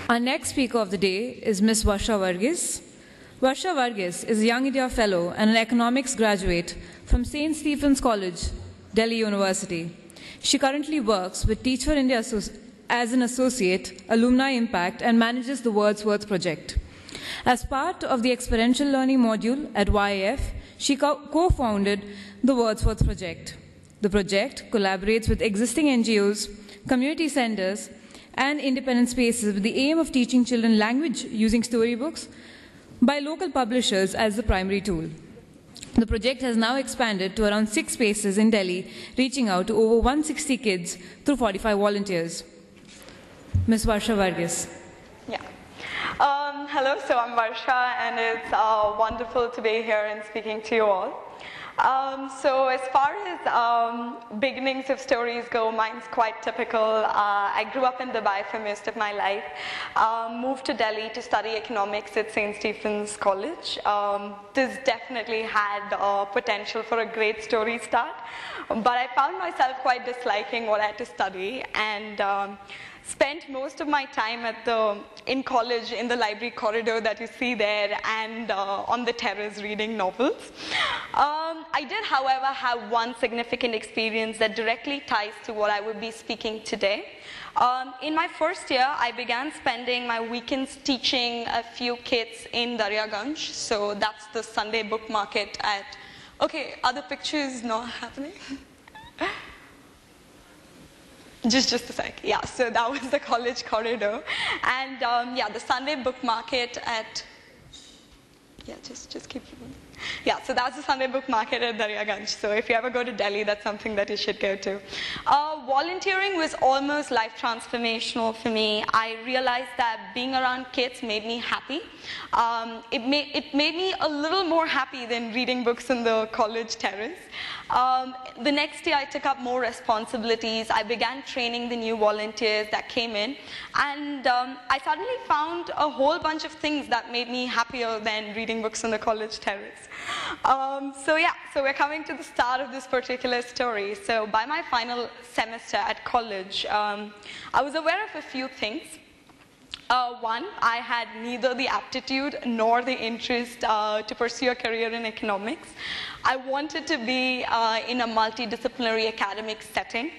Our next speaker of the day is Ms.Varsha Varghese. Varsha Varghese is a Young India Fellow and an economics graduate from St. Stephen's College, Delhi University. She currently works with Teach for India as an associate, alumni impact, and manages the Wordsworth project. As part of the experiential learning module at YAF, she co-founded the Wordsworth project. The project collaborates with existing NGOs, community centers, and independent spaces with the aim of teaching children language using storybooks by local publishers as the primary tool. The project has now expanded to around 6 spaces in Delhi, reaching out to over 160 kids through 45 volunteers. Ms. Varsha Varghese. Yeah. Hello, so I'm Varsha, and it's wonderful to be here and speaking to you all. So as far as beginnings of stories go, mine's quite typical. I grew up in Dubai for most of my life, moved to Delhi to study economics at St. Stephen's College. This definitely had potential for a great story start, but I found myself quite disliking what I had to study, and spent most of my time in college in the library corridor that you see there and on the terrace reading novels. I did, however, have one significant experience that directly ties to what I would be speaking today. In my first year, I began spending my weekends teaching a few kids in Daryaganj. So that's the Sunday book market at, okay, are the pictures not happening? Just a sec. Yeah, so that was the college corridor. And yeah, the Sunday book market at, yeah, just keep moving. Yeah, so that's the Sunday book market at Daryaganj. So if you ever go to Delhi, that's something that you should go to. Volunteering was almost life transformational for me. I realized that being around kids made me happy. It made me a little more happy than reading books in the college terrace. The next year, I took up more responsibilities. I began training the new volunteers that came in, and I suddenly found a whole bunch of things that made me happier than reading books on the college terrace. So yeah, so we're coming to the start of this particular story. So by my final semester at college, I was aware of a few things. One, I had neither the aptitude nor the interest to pursue a career in economics. I wanted to be in a multidisciplinary academic setting.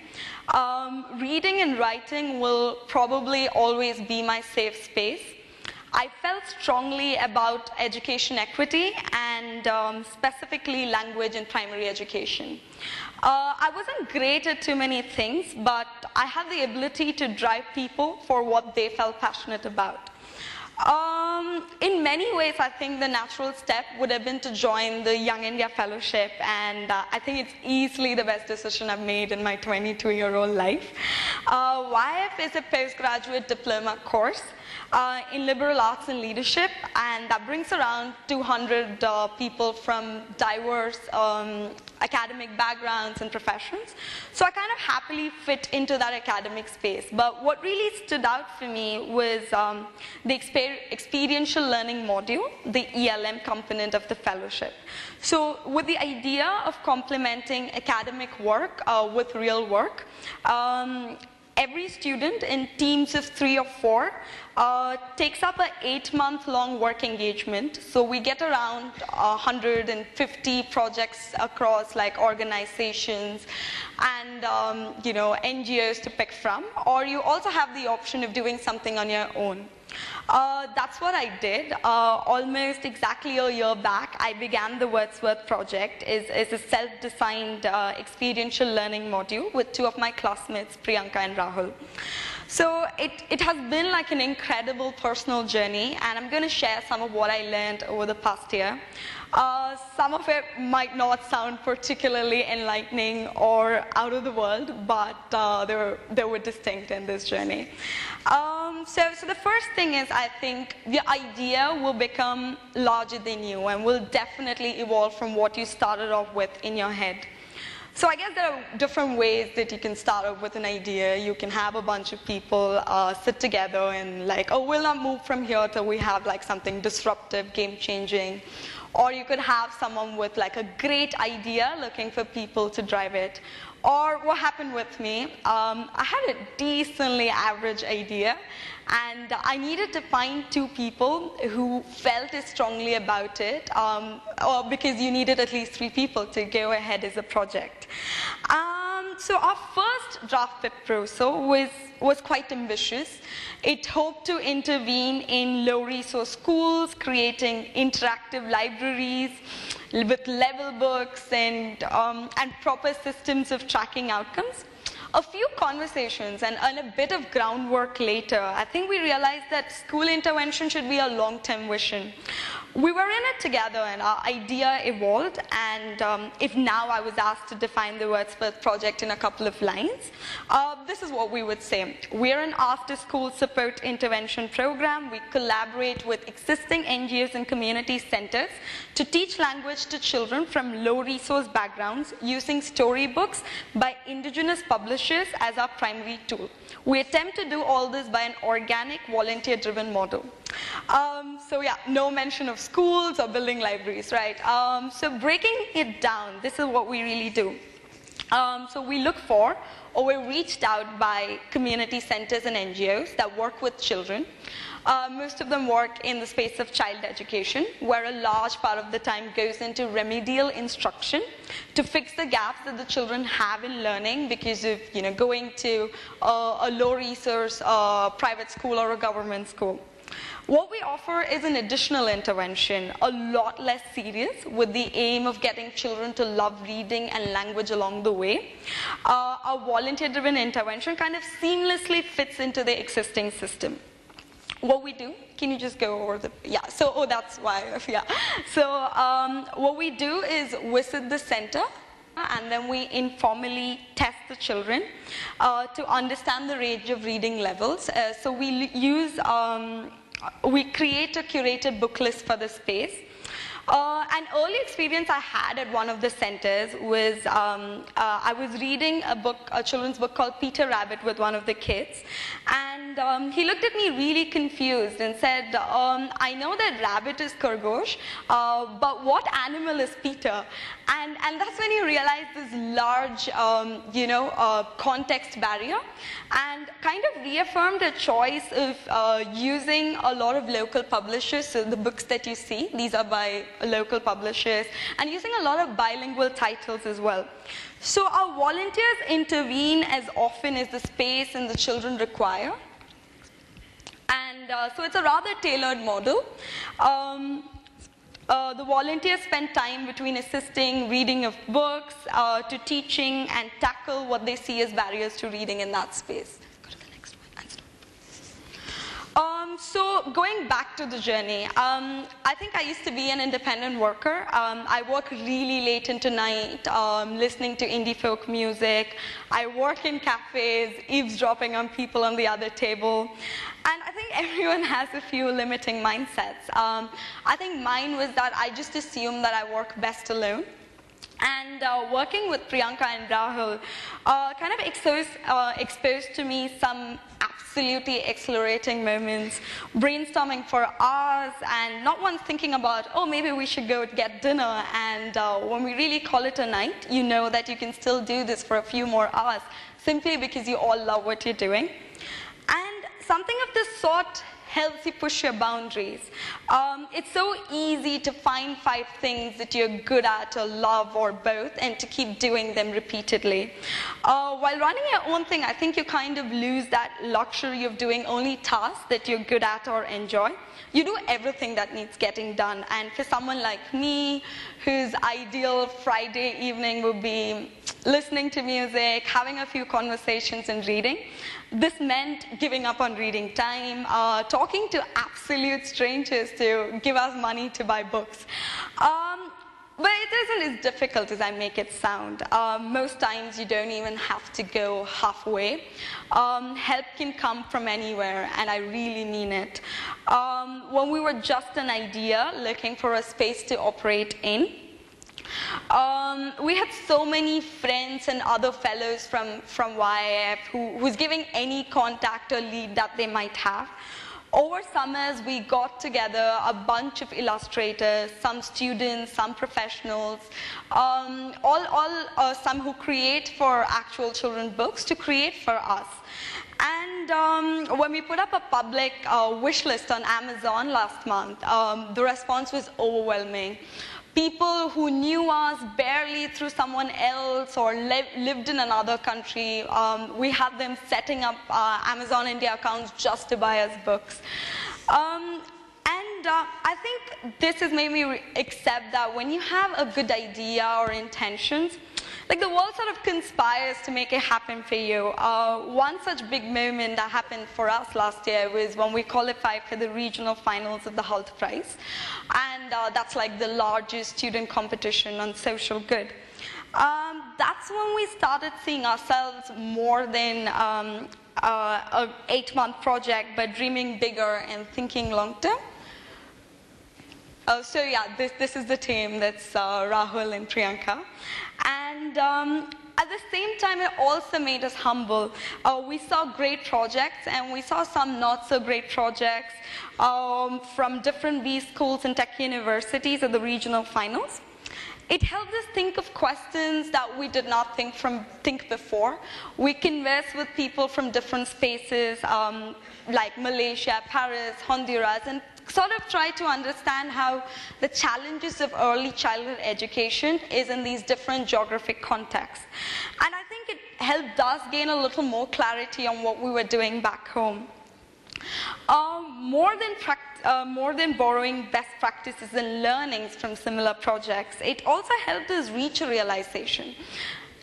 Reading and writing will probably always be my safe space. I felt strongly about education equity and specifically language and primary education. I wasn't great at too many things, but I had the ability to drive people for what they felt passionate about. In many ways, I think the natural step would have been to join the Young India Fellowship, and I think it's easily the best decision I've made in my 22-year-old life. YF is a postgraduate diploma course in liberal arts and leadership, and that brings around 200 people from diverse academic backgrounds and professions. So I kind of happily fit into that academic space. But what really stood out for me was the experiential learning module, the ELM component of the fellowship. So with the idea of complementing academic work with real work, every student in teams of 3 or 4 takes up an 8-month-long work engagement. So we get around 150 projects across like organizations and NGOs to pick from. Or you also have the option of doing something on your own. That's what I did. Almost exactly a year back, I began the Wordsworth project. It's a self-designed experiential learning module with 2 of my classmates, Priyanka and Rahul. So it has been like an incredible personal journey, and I'm going to share some of what I learned over the past year. Some of it might not sound particularly enlightening or out of the world, but they were distinct in this journey. So the first thing is, I think the idea will become larger than you and will definitely evolve from what you started off with in your head. So I guess there are different ways that you can start off with an idea. You can have a bunch of people sit together and like, oh, we'll not move from here till we have like something disruptive, game-changing. Or you could have someone with like a great idea looking for people to drive it. Or what happened with me, I had a decently average idea, and I needed to find two people who felt as strongly about it, or because you needed at least 3 people to go ahead as a project. So our first draft proposal was quite ambitious. It hoped to intervene in low-resource schools, creating interactive libraries with level books and proper systems of tracking outcomes. A few conversations and a bit of groundwork later, I think we realized that school intervention should be a long-term vision. We were in it together and our idea evolved, and if now I was asked to define the Wordsworth project in a couple of lines, this is what we would say. We're an after-school support intervention program. We collaborate with existing NGOs and community centers to teach language to children from low-resource backgrounds using storybooks by indigenous publishers as our primary tool. We attempt to do all this by an organic, volunteer-driven model. So yeah, no mention of schools or building libraries, right? So breaking it down, this is what we really do. So we look for, or we're reached out by community centers and NGOs that work with children. Most of them work in the space of child education, where a large part of the time goes into remedial instruction to fix the gaps that the children have in learning because of going to a low-resource private school or a government school. What we offer is an additional intervention, a lot less serious, with the aim of getting children to love reading and language along the way. Our volunteer-driven intervention kind of seamlessly fits into the existing system. What we do, can you just go over the, yeah, so, oh, that's why, yeah. So what we do is visit the center, and then we informally test the children to understand the range of reading levels. So we use, we create a curated book list for the space. An early experience I had at one of the centers was I was reading a children's book called Peter Rabbit with one of the kids, and he looked at me really confused and said, I know that rabbit is Khargosh, but what animal is Peter? And that's when you realize this large, context barrier, and kind of reaffirmed a choice of using a lot of local publishers. So the books that you see, these are by local publishers, and using a lot of bilingual titles as well. So our volunteers intervene as often as the space and the children require. And so it's a rather tailored model. The volunteers spend time between assisting reading of books to teaching and tackle what they see as barriers to reading in that space. Go to the next one and stop. So going back to the journey, I think I used to be an independent worker. I work really late into night, listening to indie folk music. I work in cafes, eavesdropping on people on the other table. And I think everyone has a few limiting mindsets. I think mine was that I just assumed that I work best alone. And working with Priyanka and Rahul kind of exposed to me some absolutely exhilarating moments, brainstorming for hours and not once thinking about, oh, maybe we should go get dinner. And when we really call it a night, you know that you can still do this for a few more hours simply because you all love what you're doing. And something of this sort helps you push your boundaries. It's so easy to find 5 things that you're good at or love or both and to keep doing them repeatedly. While running your own thing, I think you kind of lose that luxury of doing only tasks that you're good at or enjoy. You do everything that needs getting done. And for someone like me, whose ideal Friday evening would be listening to music, having a few conversations and reading, this meant giving up on reading time, talking to absolute strangers to give us money to buy books. But it isn't as difficult as I make it sound. Most times you don't even have to go halfway. Help can come from anywhere, and I really mean it. When we were just an idea looking for a space to operate in, we had so many friends and other fellows from YAF who's giving any contact or lead that they might have. Over summers, we got together a bunch of illustrators, some students, some professionals, some who create for actual children's books to create for us. And when we put up a public wish list on Amazon last month, the response was overwhelming. People who knew us barely through someone else or lived in another country, we had them setting up Amazon India accounts just to buy us books. I think this has made me accept that when you have a good idea or intentions, like the world sort of conspires to make it happen for you. One such big moment that happened for us last year was when we qualified for the regional finals of the Halt Prize. And that's like the largest student competition on social good. That's when we started seeing ourselves more than an 8-month project, but dreaming bigger and thinking long term. So yeah, this is the team. That's Rahul and Priyanka. And at the same time, it also made us humble. We saw great projects, and we saw some not so great projects from different B schools and tech universities at the regional finals. It helped us think of questions that we did not think before. We conversed with people from different spaces, like Malaysia, Paris, Honduras, and sort of try to understand how the challenges of early childhood education is in these different geographic contexts. And I think it helped us gain a little more clarity on what we were doing back home. More than borrowing best practices and learnings from similar projects, it also helped us reach a realization.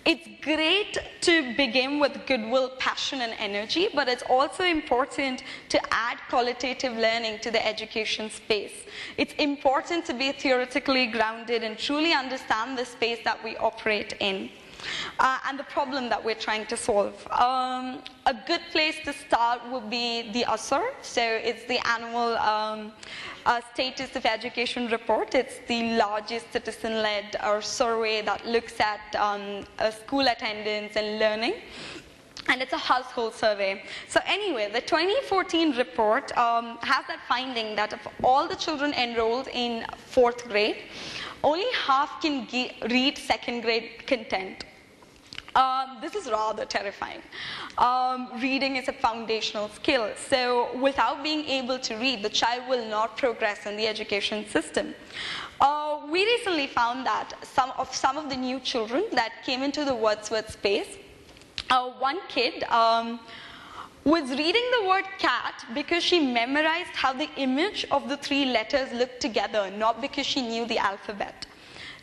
It's great to begin with goodwill, passion, and energy, but it's also important to add qualitative learning to the education space. It's important to be theoretically grounded and truly understand the space that we operate in. And the problem that we're trying to solve. A good place to start would be the ASR. So it's the annual Status of Education report. It's the largest citizen-led survey that looks at school attendance and learning. And it's a household survey. So anyway, the 2014 report has that finding that of all the children enrolled in 4th grade, only half can read 2nd grade content. This is rather terrifying. Reading is a foundational skill. So without being able to read, the child will not progress in the education system. We recently found that some of the new children that came into the Wordsworth space, one kid was reading the word cat because she memorized how the image of the 3 letters looked together, not because she knew the alphabet.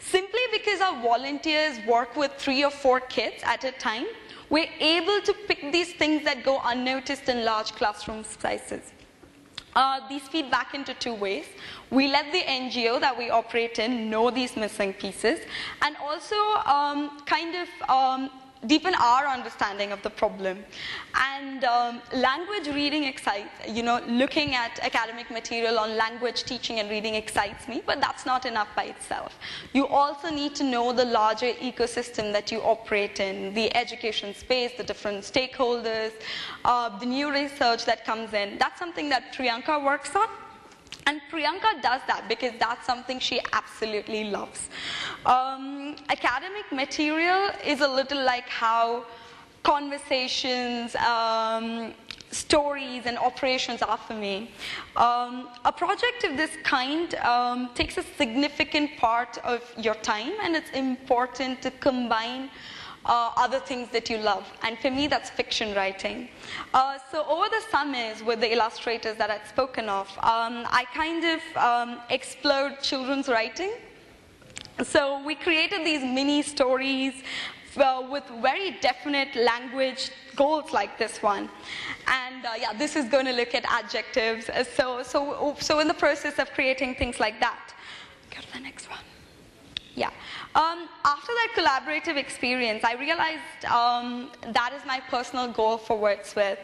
Simply because our volunteers work with 3 or 4 kids at a time, we're able to pick these things that go unnoticed in large classroom sizes. These feed back into 2 ways. We let the NGO that we operate in know these missing pieces, and also deepen our understanding of the problem. And language reading excites, looking at academic material on language teaching and reading excites me, but that's not enough by itself. You also need to know the larger ecosystem that you operate in, the education space, the different stakeholders, the new research that comes in. That's something that Priyanka works on. And Priyanka does that because that's something she absolutely loves. Academic material is a little like how conversations, stories, and operations are for me. A project of this kind takes a significant part of your time, and it's important to combine other things that you love. And for me, that's fiction writing. So over the summers with the illustrators that I'd spoken of, I kind of explored children's writing. So we created these mini stories with very definite language goals like this one. And yeah, this is going to look at adjectives. So in the process of creating things like that. Go to the next one. Yeah. After that collaborative experience, I realized that is my personal goal for Wordsworth.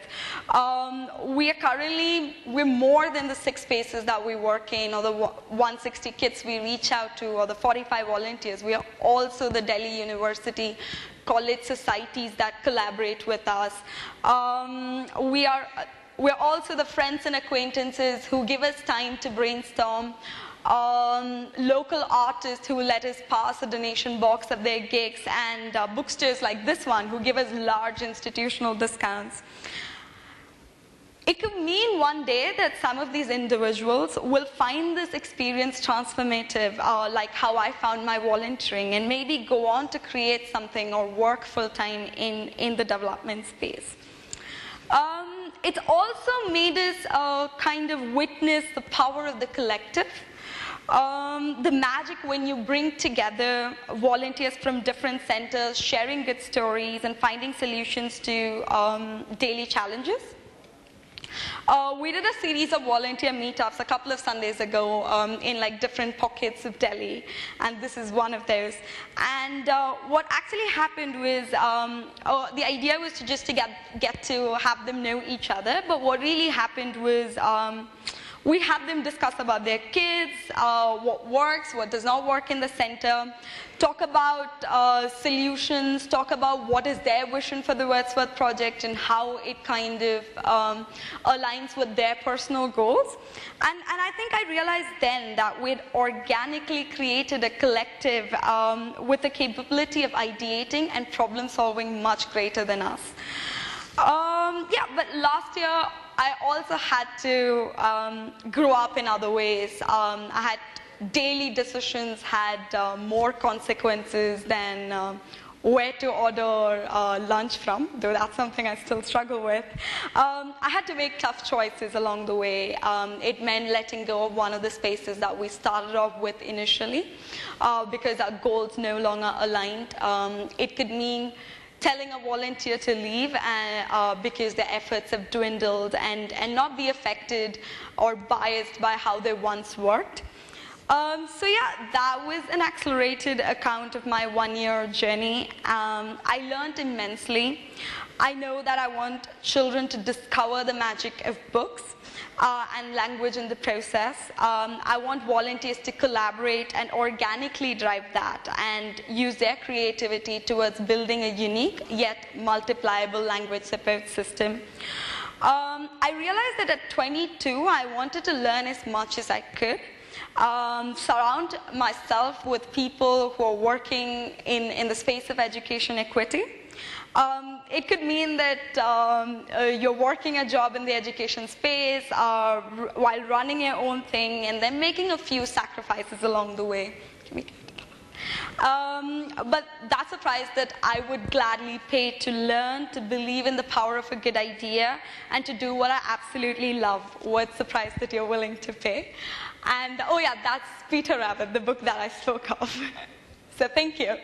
We're more than the 6 spaces that we work in, or the 160 kids we reach out to, or the 45 volunteers. We are also the Delhi University college societies that collaborate with us. We are we're also the friends and acquaintances who give us time to brainstorm, local artists who let us pass a donation box at their gigs, and bookstores like this one who give us large institutional discounts. It could mean one day that some of these individuals will find this experience transformative, like how I found my volunteering, and maybe go on to create something or work full-time in the development space. It's also made us kind of witness the power of the collective. The magic when you bring together volunteers from different centers, sharing good stories and finding solutions to daily challenges. We did a series of volunteer meetups a couple of Sundays ago in like different pockets of Delhi, and this is one of those. And what actually happened was, the idea was to just to get to have them know each other, but what really happened was we had them discuss about their kids, what works, what does not work in the center, talk about solutions, talk about what is their vision for the Wordsworth project and how it kind of aligns with their personal goals. And I think I realized then that we'd organically created a collective with the capability of ideating and problem solving much greater than us. Yeah, but last year I also had to grow up in other ways. I had daily decisions had more consequences than where to order lunch from, though that's something I still struggle with. I had to make tough choices along the way. It meant letting go of one of the spaces that we started off with initially because our goals no longer aligned. It could mean telling a volunteer to leave because their efforts have dwindled and not be affected or biased by how they once worked. So yeah, that was an accelerated account of my one-year journey. I learned immensely. I know that I want children to discover the magic of books and language in the process. I want volunteers to collaborate and organically drive that and use their creativity towards building a unique yet multipliable language support system. I realized that at 22, I wanted to learn as much as I could. Surround myself with people who are working in the space of education equity. It could mean that you're working a job in the education space while running your own thing and then making a few sacrifices along the way. But that's a price that I would gladly pay to learn, to believe in the power of a good idea, and to do what I absolutely love. What's the price that you're willing to pay? And oh yeah, that's Peter Rabbit, the book that I spoke of. So thank you.